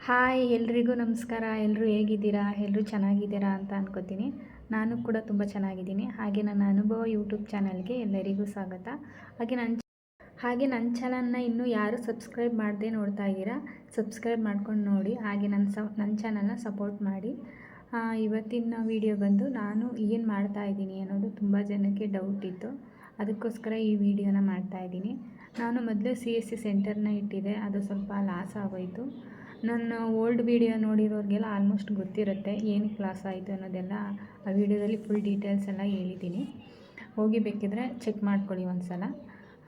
Hi ಎಲ್ರಿಗೂ ನಮಸ್ಕಾರ. ಎಲ್ಲರೂ ಹೇಗಿದ್ದೀರಾ? ಎಲ್ಲರೂ ಚೆನ್ನಾಗಿದ್ದೀರಾ ಅಂತ ಅನ್ಕೋತೀನಿ. ನಾನು ಕೂಡ ತುಂಬ ಚೆನ್ನಾಗಿದ್ದೀನಿ. ಹಾಗೆ ನನ್ನ ಅನುಭವ ಯೂಟ್ಯೂಬ್ ಚಾನಲ್ಗೆ ಎಲ್ಲರಿಗೂ ಸ್ವಾಗತ. ಹಾಗೆ ನನ್ನ ಚಾನಲ್ನ ಇನ್ನೂ ಯಾರು ಸಬ್ಸ್ಕ್ರೈಬ್ ಮಾಡದೆ ನೋಡ್ತಾ ಇದ್ದೀರಾ, ಸಬ್ಸ್ಕ್ರೈಬ್ ಮಾಡ್ಕೊಂಡು ನೋಡಿ. ಹಾಗೆ ನನ್ನ ಚಾನಲ್ನ ಸಪೋರ್ಟ್ ಮಾಡಿ. ಇವತ್ತಿನ ವಿಡಿಯೋ ಬಂದು ನಾನು ಏನು ಮಾಡ್ತಾ ಇದ್ದೀನಿ ಅನ್ನೋದು ತುಂಬ ಜನಕ್ಕೆ ಡೌಟ್ ಇತ್ತು. ಅದಕ್ಕೋಸ್ಕರ ಈ ವಿಡಿಯೋನ ಮಾಡ್ತಾ ಇದ್ದೀನಿ. ನಾನು ಮೊದಲು CSC ಸೆಂಟರ್ನ ಇಟ್ಟಿದ್ದೆ, ಅದು ಸ್ವಲ್ಪ ಲಾಸ್ ಆಗೋಯಿತು. ನನ್ನ ಓಲ್ಡ್ ವಿಡಿಯೋ ನೋಡಿರೋರಿಗೆಲ್ಲ ಆಲ್ಮೋಸ್ಟ್ ಗೊತ್ತಿರುತ್ತೆ ಏನಕ್ಕೆ ಲಾಸ್ ಆಯಿತು ಅನ್ನೋದೆಲ್ಲ. ಆ ವಿಡಿಯೋದಲ್ಲಿ ಫುಲ್ ಡೀಟೇಲ್ಸ್ ಎಲ್ಲ ಹೇಳಿದ್ದೀನಿ, ಹೋಗಿ ಬೇಕಿದ್ರೆ ಚೆಕ್ ಮಾಡ್ಕೊಳ್ಳಿ ಒಂದು ಸಲ.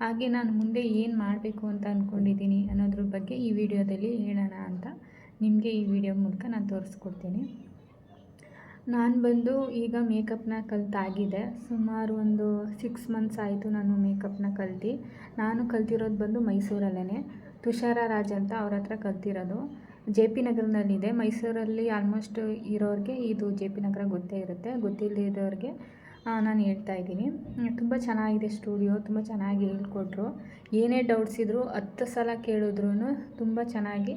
ಹಾಗೆ ನಾನು ಮುಂದೆ ಏನು ಮಾಡಬೇಕು ಅಂತ ಅಂದ್ಕೊಂಡಿದ್ದೀನಿ ಅನ್ನೋದ್ರ ಬಗ್ಗೆ ಈ ವಿಡಿಯೋದಲ್ಲಿ ಹೇಳೋಣ ಅಂತ ನಿಮಗೆ ಈ ವಿಡಿಯೋ ಮೂಲಕ ನಾನು ತೋರಿಸ್ಕೊಡ್ತೀನಿ. ನಾನು ಬಂದು ಈಗ ಮೇಕಪ್ನ ಕಲಿತಾಗಿದೆ. ಸುಮಾರು ಒಂದು 6 ಮಂತ್ಸ್ ಆಯಿತು ನಾನು ಮೇಕಪ್ನ ಕಲ್ತು. ನಾನು ಕಲ್ತಿರೋದು ಬಂದು ಮೈಸೂರಲ್ಲೇ, ತುಷಾರ ರಾಜ್ ಅಂತ ಅವ್ರ ಹತ್ರ ಕಲ್ತಿರೋದು. JP ನಗರದಲ್ಲಿದೆ. ಮೈಸೂರಲ್ಲಿ ಆಲ್ಮೋಸ್ಟ್ ಇರೋರಿಗೆ ಇದು JP ನಗರ ಗೊತ್ತೇ ಇರುತ್ತೆ, ಗೊತ್ತಿಲ್ಲದವ್ರಿಗೆ ನಾನು ಹೇಳ್ತಾ ಇದ್ದೀನಿ. ತುಂಬ ಚೆನ್ನಾಗಿದೆ ಸ್ಟುಡಿಯೋ, ತುಂಬ ಚೆನ್ನಾಗಿ ಹೇಳ್ಕೊಟ್ರು. ಏನೇ ಡೌಟ್ಸ್ ಇದ್ದರೂ 10 ಸಲ ಕೇಳಿದ್ರೂ ತುಂಬ ಚೆನ್ನಾಗಿ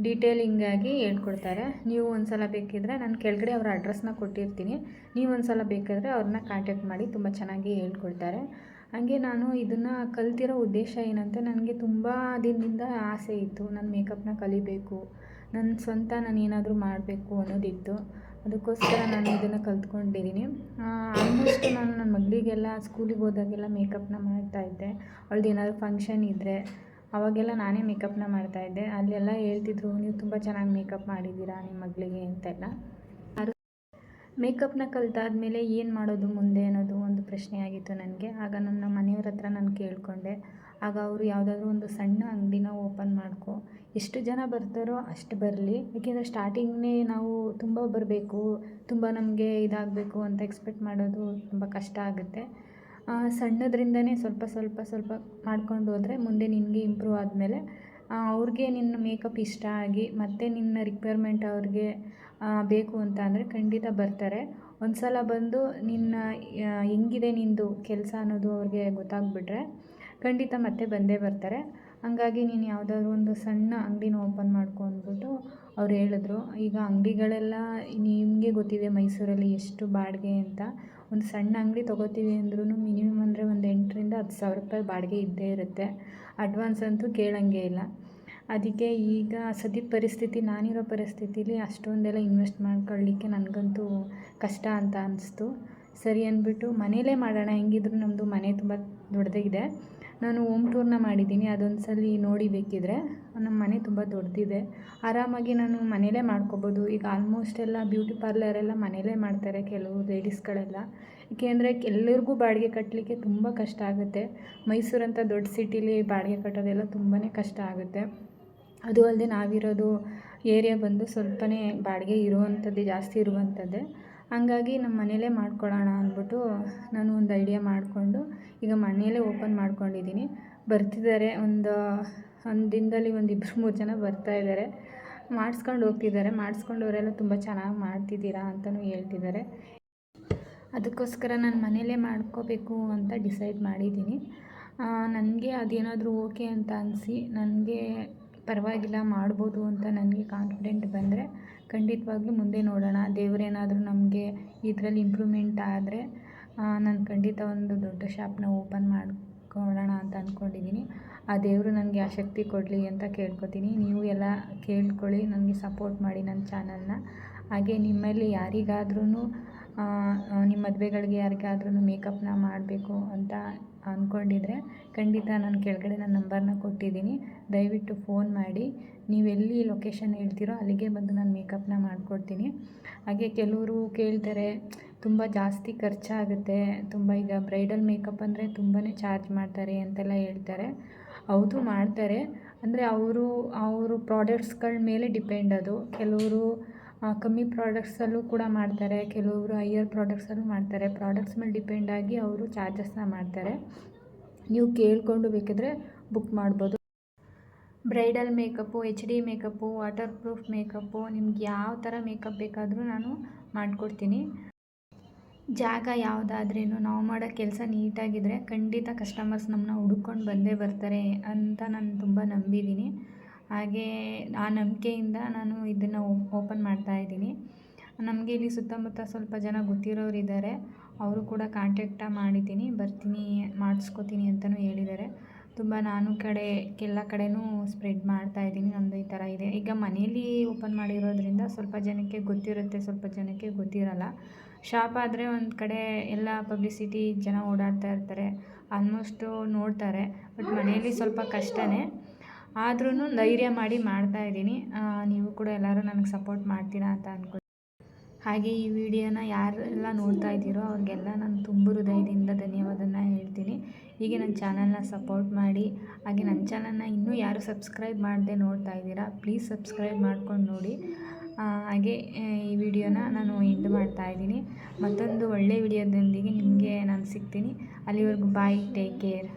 ಡೀಟೇಲಿಂಗಾಗಿ ಹೇಳ್ಕೊಡ್ತಾರೆ. ನೀವು ಒಂದು ಸಲ ಬೇಕಿದ್ದರೆ ನಾನು ಕೆಳಗಡೆ ಅವರ ಅಡ್ರೆಸ್ನ ಕೊಟ್ಟಿರ್ತೀನಿ, ನೀವು ಒಂದು ಸಲ ಬೇಕಾದರೆ ಅವ್ರನ್ನ ಕಾಂಟ್ಯಾಕ್ಟ್ ಮಾಡಿ, ತುಂಬ ಚೆನ್ನಾಗಿ ಹೇಳ್ಕೊಡ್ತಾರೆ. ಹಾಗೆ ನಾನು ಇದನ್ನು ಕಲ್ತಿರೋ ಉದ್ದೇಶ ಏನಂತ, ನನಗೆ ತುಂಬ ದಿನದಿಂದ ಆಸೆ ಇತ್ತು, ನಾನು ಮೇಕಪ್ನ ಕಲಿಬೇಕು, ನನ್ನ ಸ್ವಂತ ನಾನು ಏನಾದರೂ ಮಾಡಬೇಕು ಅನ್ನೋದಿತ್ತು. ಅದಕ್ಕೋಸ್ಕರ ನಾನು ಇದನ್ನು ಕಲ್ತ್ಕೊಂಡಿದ್ದೀನಿ. ಆಲ್ಮೋಸ್ಟ್ ನಾನು ನನ್ನ ಮಗಳಿಗೆಲ್ಲ ಸ್ಕೂಲಿಗೆ ಹೋದಾಗೆಲ್ಲ ಮೇಕಪ್ನ ಮಾಡ್ತಾಯಿದ್ದೆ. ಅವಳದ್ದು ಏನಾದರೂ ಫಂಕ್ಷನ್ ಇದ್ದರೆ ಅವಾಗೆಲ್ಲ ನಾನೇ ಮೇಕಪ್ನ ಮಾಡ್ತಾಯಿದ್ದೆ. ಅಲ್ಲೆಲ್ಲ ಹೇಳ್ತಿದ್ರು, ನೀವು ತುಂಬ ಚೆನ್ನಾಗಿ ಮೇಕಪ್ ಮಾಡಿದ್ದೀರಾ ನಿಮ್ಮ ಮಗಳಿಗೆ ಅಂತೆಲ್ಲ. ಮೇಕಪ್ನ ಕಲ್ತಾದ್ಮೇಲೆ ಏನು ಮಾಡೋದು ಮುಂದೆ ಅನ್ನೋದು ಒಂದು ಪ್ರಶ್ನೆ ಆಗಿತ್ತು ನನಗೆ. ಆಗ ನನ್ನ ಮನೆಯವ್ರ ಹತ್ರ ನಾನು ಕೇಳಿಕೊಂಡೆ. ಆಗ ಅವರು ಯಾವುದಾದ್ರೂ ಒಂದು ಸಣ್ಣ ಅಂಗಡಿನ ಓಪನ್ ಮಾಡ್ಕೊ, ಎಷ್ಟು ಜನ ಬರ್ತಾರೋ ಅಷ್ಟು ಬರಲಿ, ಏಕೆಂದರೆ ಸ್ಟಾರ್ಟಿಂಗ್ನೇ ನಾವು ತುಂಬ ಬರಬೇಕು, ತುಂಬ ನಮಗೆ ಇದಾಗಬೇಕು ಅಂತ ಎಕ್ಸ್ಪೆಕ್ಟ್ ಮಾಡೋದು ತುಂಬ ಕಷ್ಟ ಆಗುತ್ತೆ. ಸಣ್ಣದ್ರಿಂದನೇ ಸ್ವಲ್ಪ ಮಾಡ್ಕೊಂಡು ಹೋದರೆ ಮುಂದೆ ನಿನಗೆ ಇಂಪ್ರೂವ್ ಆದಮೇಲೆ ಅವ್ರಿಗೆ ನಿನ್ನ ಮೇಕಪ್ ಇಷ್ಟ ಆಗಿ ಮತ್ತು ನಿನ್ನ ರಿಕ್ವೈರ್ಮೆಂಟ್ ಅವ್ರಿಗೆ ಬೇಕು ಅಂತ ಅಂದರೆ ಖಂಡಿತ ಬರ್ತಾರೆ. ಒಂದು ಸಲ ಬಂದು ನಿನ್ನ ಹೆಂಗಿದೆ ನಿನ್ನದು ಕೆಲಸ ಅನ್ನೋದು ಅವ್ರಿಗೆ ಗೊತ್ತಾಗ್ಬಿಟ್ರೆ ಖಂಡಿತ ಮತ್ತೆ ಬಂದೇ ಬರ್ತಾರೆ. ಹಾಗಾಗಿ ನೀನು ಯಾವುದಾದ್ರೂ ಒಂದು ಸಣ್ಣ ಅಂಗಡಿನ ಓಪನ್ ಮಾಡ್ಕೊ ಅಂದ್ಬಿಟ್ಟು ಅವ್ರು ಹೇಳಿದ್ರು. ಈಗ ಅಂಗಡಿಗಳೆಲ್ಲ ನಿಮಗೆ ಗೊತ್ತಿದೆ ಮೈಸೂರಲ್ಲಿ ಎಷ್ಟು ಬಾಡಿಗೆ ಅಂತ. ಒಂದು ಸಣ್ಣ ಅಂಗಡಿ ತೊಗೋತೀವಿ ಅಂದ್ರೂ ಮಿನಿಮಮ್ ಅಂದರೆ ಒಂದು 8,000 ರಿಂದ 10,000 ರೂಪಾಯಿ ಬಾಡಿಗೆ ಇದ್ದೇ ಇರುತ್ತೆ. ಅಡ್ವಾನ್ಸ್ ಅಂತೂ ಕೇಳೋಂಗೇ ಇಲ್ಲ. ಅದಕ್ಕೆ ಈಗ ಸದ್ಯದ ಪರಿಸ್ಥಿತಿ, ನಾನಿರೋ ಪರಿಸ್ಥಿತಿಲಿ ಅಷ್ಟೊಂದೆಲ್ಲ ಇನ್ವೆಸ್ಟ್ ಮಾಡ್ಕೊಳ್ಳಿಕ್ಕೆ ನನಗಂತೂ ಕಷ್ಟ ಅಂತ ಅನಿಸ್ತು. ಸರಿ ಅಂದ್ಬಿಟ್ಟು ಮನೇಲೇ ಮಾಡೋಣ, ಹೆಂಗಿದ್ರು ನಮ್ಮದು ಮನೆ ತುಂಬ ದೊಡ್ಡದಿದೆ. ನಾನು ಹೋಮ್ ಟೂರ್ನ ಮಾಡಿದ್ದೀನಿ, ಅದೊಂದು ಸಲ ನೋಡಿ ಬೇಕಿದ್ರೆ. ನಮ್ಮ ಮನೆ ತುಂಬ ದೊಡ್ಡದಿದೆ, ಆರಾಮಾಗಿ ನಾನು ಮನೇಲೇ ಮಾಡ್ಕೋಬೋದು. ಈಗ ಆಲ್ಮೋಸ್ಟ್ ಎಲ್ಲ ಬ್ಯೂಟಿ ಪಾರ್ಲರೆಲ್ಲ ಮನೇಲೇ ಮಾಡ್ತಾರೆ ಕೆಲವು ಲೇಡೀಸ್ಗಳೆಲ್ಲ. ಏಕೆಂದರೆ ಎಲ್ಲರಿಗೂ ಬಾಡಿಗೆ ಕಟ್ಟಲಿಕ್ಕೆ ತುಂಬ ಕಷ್ಟ ಆಗುತ್ತೆ. ಮೈಸೂರಂಥ ದೊಡ್ಡ ಸಿಟಿಲಿ ಬಾಡಿಗೆ ಕಟ್ಟೋದೆಲ್ಲ ತುಂಬಾ ಕಷ್ಟ ಆಗುತ್ತೆ. ಅದು ಅಲ್ಲದೆ ನಾವಿರೋದು ಏರಿಯಾ ಬಂದು ಸ್ವಲ್ಪನೇ ಬಾಡಿಗೆ ಇರುವಂಥದ್ದೇ, ಜಾಸ್ತಿ ಇರುವಂಥದ್ದೇ. ಹಂಗಾಗಿ ನಮ್ಮ ಮನೇಲೇ ಮಾಡ್ಕೊಳ್ಳೋಣ ಅಂದ್ಬಿಟ್ಟು ನಾನು ಒಂದು ಐಡಿಯಾ ಮಾಡಿಕೊಂಡು ಈಗ ಮನೆಯಲ್ಲೇ ಓಪನ್ ಮಾಡ್ಕೊಂಡಿದ್ದೀನಿ. ಬರ್ತಿದ್ದಾರೆ, ಒಂದು ದಿನದಲ್ಲಿ ಒಂದು 2-3 ಜನ ಬರ್ತಾಯಿದ್ದಾರೆ, ಮಾಡಿಸ್ಕೊಂಡು ಹೋಗ್ತಿದ್ದಾರೆ. ಮಾಡಿಸ್ಕೊಂಡವರೆಲ್ಲ ತುಂಬ ಚೆನ್ನಾಗಿ ಮಾಡ್ತಿದ್ದೀರಾ ಅಂತಲೂ ಹೇಳ್ತಿದ್ದಾರೆ. ಅದಕ್ಕೋಸ್ಕರ ನಾನು ಮನೇಲೇ ಮಾಡ್ಕೋಬೇಕು ಅಂತ ಡಿಸೈಡ್ ಮಾಡಿದ್ದೀನಿ. ನನಗೆ ಅದೇನಾದರೂ ಓಕೆ ಅಂತ ಅನಿಸಿ, ನನಗೆ ಪರವಾಗಿಲ್ಲ ಮಾಡ್ಬೋದು ಅಂತ ನನಗೆ ಕಾನ್ಫಿಡೆಂಟ್ ಬಂದರೆ ಖಂಡಿತವಾಗ್ಲೂ ಮುಂದೆ ನೋಡೋಣ. ದೇವರೇನಾದರೂ ನಮಗೆ ಇದರಲ್ಲಿ ಇಂಪ್ರೂವ್ಮೆಂಟ್ ಆದರೆ ನಾನು ಖಂಡಿತ ಒಂದು ದೊಡ್ಡ ಶಾಪ್ನ ಓಪನ್ ಮಾಡ್ಕೊಳ್ಳೋಣ ಅಂತ ಅಂದ್ಕೊಂಡಿದ್ದೀನಿ. ಆ ದೇವರು ನನಗೆ ಆ ಶಕ್ತಿ ಕೊಡಲಿ ಅಂತ ಕೇಳ್ಕೊತೀನಿ. ನೀವು ಎಲ್ಲ ಕೇಳ್ಕೊಳ್ಳಿ, ನನಗೆ ಸಪೋರ್ಟ್ ಮಾಡಿ ನನ್ನ ಚಾನಲ್ನ. ಹಾಗೆ ನಿಮ್ಮಲ್ಲಿ ಯಾರಿಗಾದ್ರೂ ನಿಮ್ಮ ಮದುವೆಗಳಿಗೆ ಯಾರಿಗಾದ್ರೂ ಮೇಕಪ್ನ ಮಾಡಬೇಕು ಅಂತ ಅಂದ್ಕೊಂಡಿದ್ರೆ ಖಂಡಿತ ನಾನು ಕೆಳಗಡೆ ನನ್ನ ನಂಬರ್ನ ಕೊಟ್ಟಿದ್ದೀನಿ, ದಯವಿಟ್ಟು ಫೋನ್ ಮಾಡಿ. ನೀವೆಲ್ಲಿ ಲೊಕೇಶನ್ ಹೇಳ್ತೀರೋ ಅಲ್ಲಿಗೆ ಬಂದು ನಾನು ಮೇಕಪ್ನ ಮಾಡಿಕೊಡ್ತೀನಿ. ಹಾಗೆ ಕೆಲವರು ಕೇಳ್ತಾರೆ, ತುಂಬ ಜಾಸ್ತಿ ಖರ್ಚಾಗುತ್ತೆ, ತುಂಬ ಈಗ ಬ್ರೈಡಲ್ ಮೇಕಪ್ ಅಂದರೆ ತುಂಬಾ ಚಾರ್ಜ್ ಮಾಡ್ತಾರೆ ಅಂತೆಲ್ಲ ಹೇಳ್ತಾರೆ. ಹೌದು ಮಾಡ್ತಾರೆ, ಅಂದರೆ ಅವರು ಪ್ರಾಡಕ್ಟ್ಸ್ಗಳ ಮೇಲೆ ಡಿಪೆಂಡ್ ಅದು. ಕೆಲವರು ಕಮ್ಮಿ ಪ್ರಾಡಕ್ಟ್ಸಲ್ಲೂ ಕೂಡ ಮಾಡ್ತಾರೆ, ಕೆಲವರು ಹೈಯರ್ ಪ್ರಾಡಕ್ಟ್ಸಲ್ಲೂ ಮಾಡ್ತಾರೆ. ಪ್ರಾಡಕ್ಟ್ಸ್ ಮೇಲೆ ಡಿಪೆಂಡಾಗಿ ಅವರು ಚಾರ್ಜಸ್ನ ಮಾಡ್ತಾರೆ. ನೀವು ಕೇಳಿಕೊಂಡು ಬೇಕಿದ್ರೆ ಬುಕ್ ಮಾಡ್ಬೋದು. Bridal makeup, HD makeup, water proof makeup, ನಿಮ್ಗೆ ಯಾವ ಥರ ಮೇಕಪ್ ಬೇಕಾದರೂ ನಾನು ಮಾಡಿಕೊಡ್ತೀನಿ. ಜಾಗ ಯಾವುದಾದ್ರೇನು ನಾವು ಮಾಡೋ ಕೆಲಸ ನೀಟಾಗಿದ್ದರೆ ಖಂಡಿತ ಕಸ್ಟಮರ್ಸ್ ನಮ್ಮನ್ನ ಹುಡುಕೊಂಡು ಬಂದೇ ಬರ್ತಾರೆ ಅಂತ ನಾನು ತುಂಬ ನಂಬಿದ್ದೀನಿ. ಹಾಗೇ ಆ ನಂಬಿಕೆಯಿಂದ ನಾನು ಇದನ್ನು ಓಪನ್ ಮಾಡ್ತಾಯಿದ್ದೀನಿ. ನಮಗೆ ಇಲ್ಲಿ ಸುತ್ತಮುತ್ತ ಸ್ವಲ್ಪ ಜನ ಗೊತ್ತಿರೋರಿದ್ದಾರೆ, ಅವರು ಕೂಡ ಕಾಂಟ್ಯಾಕ್ಟ ಮಾಡಿದ್ದೀನಿ, ಬರ್ತೀನಿ ಮಾಡಿಸ್ಕೋತೀನಿ ಅಂತಲೂ ಹೇಳಿದ್ದಾರೆ. ತುಂಬ ನಾನು ಎಲ್ಲ ಕಡೆನೂ ಸ್ಪ್ರೆಡ್ ಮಾಡ್ತಾಯಿದ್ದೀನಿ, ನಮ್ಮದು ಈ ಥರ ಇದೆ. ಈಗ ಮನೇಲಿ ಓಪನ್ ಮಾಡಿರೋದ್ರಿಂದ ಸ್ವಲ್ಪ ಜನಕ್ಕೆ ಗೊತ್ತಿರುತ್ತೆ, ಸ್ವಲ್ಪ ಜನಕ್ಕೆ ಗೊತ್ತಿರಲ್ಲ. ಶಾಪ್ ಆದರೆ ಒಂದು ಕಡೆ ಎಲ್ಲ ಪಬ್ಲಿಸಿಟಿ ಜನ ಓಡಾಡ್ತಾ ಇರ್ತಾರೆ, ಆಲ್ಮೋಸ್ಟು ನೋಡ್ತಾರೆ. ಬಟ್ ಮನೆಯಲ್ಲಿ ಸ್ವಲ್ಪ ಕಷ್ಟನೇ, ಆದ್ರೂ ಧೈರ್ಯ ಮಾಡಿ ಮಾಡ್ತಾಯಿದ್ದೀನಿ. ನೀವು ಕೂಡ ಎಲ್ಲರೂ ನನಗೆ ಸಪೋರ್ಟ್ ಮಾಡ್ತೀರಾ ಅಂತ ಅಂದ್ಕೊಳ್ತೀನಿ. ಹಾಗೆ ಈ ವಿಡಿಯೋನ ಯಾರೆಲ್ಲ ನೋಡ್ತಾ ಇದ್ದೀರೋ ಅವ್ರಿಗೆಲ್ಲ ನಾನು ತುಂಬ ಹೃದಯದಿಂದ ಧನ್ಯವಾದನ ಹೇಳ್ತೀನಿ. ಹೀಗೆ ನನ್ನ ಚಾನಲ್ನ ಸಪೋರ್ಟ್ ಮಾಡಿ. ಹಾಗೆ ನನ್ನ ಚಾನಲ್ನ ಇನ್ನೂ ಯಾರು ಸಬ್ಸ್ಕ್ರೈಬ್ ಮಾಡದೆ ನೋಡ್ತಾ ಇದ್ದೀರಾ, ಪ್ಲೀಸ್ ಸಬ್ಸ್ಕ್ರೈಬ್ ಮಾಡ್ಕೊಂಡು ನೋಡಿ. ಹಾಗೆ ಈ ವಿಡಿಯೋನ ನಾನು ಎಂಡ್ ಮಾಡ್ತಾಯಿದ್ದೀನಿ. ಮತ್ತೊಂದು ಒಳ್ಳೆಯ ವಿಡಿಯೋದೊಂದಿಗೆ ನಿಮಗೆ ನಾನು ಸಿಗ್ತೀನಿ. ಅಲ್ಲಿವರೆಗೂ ಬಾಯ್, ಟೇಕ್ ಕೇರ್.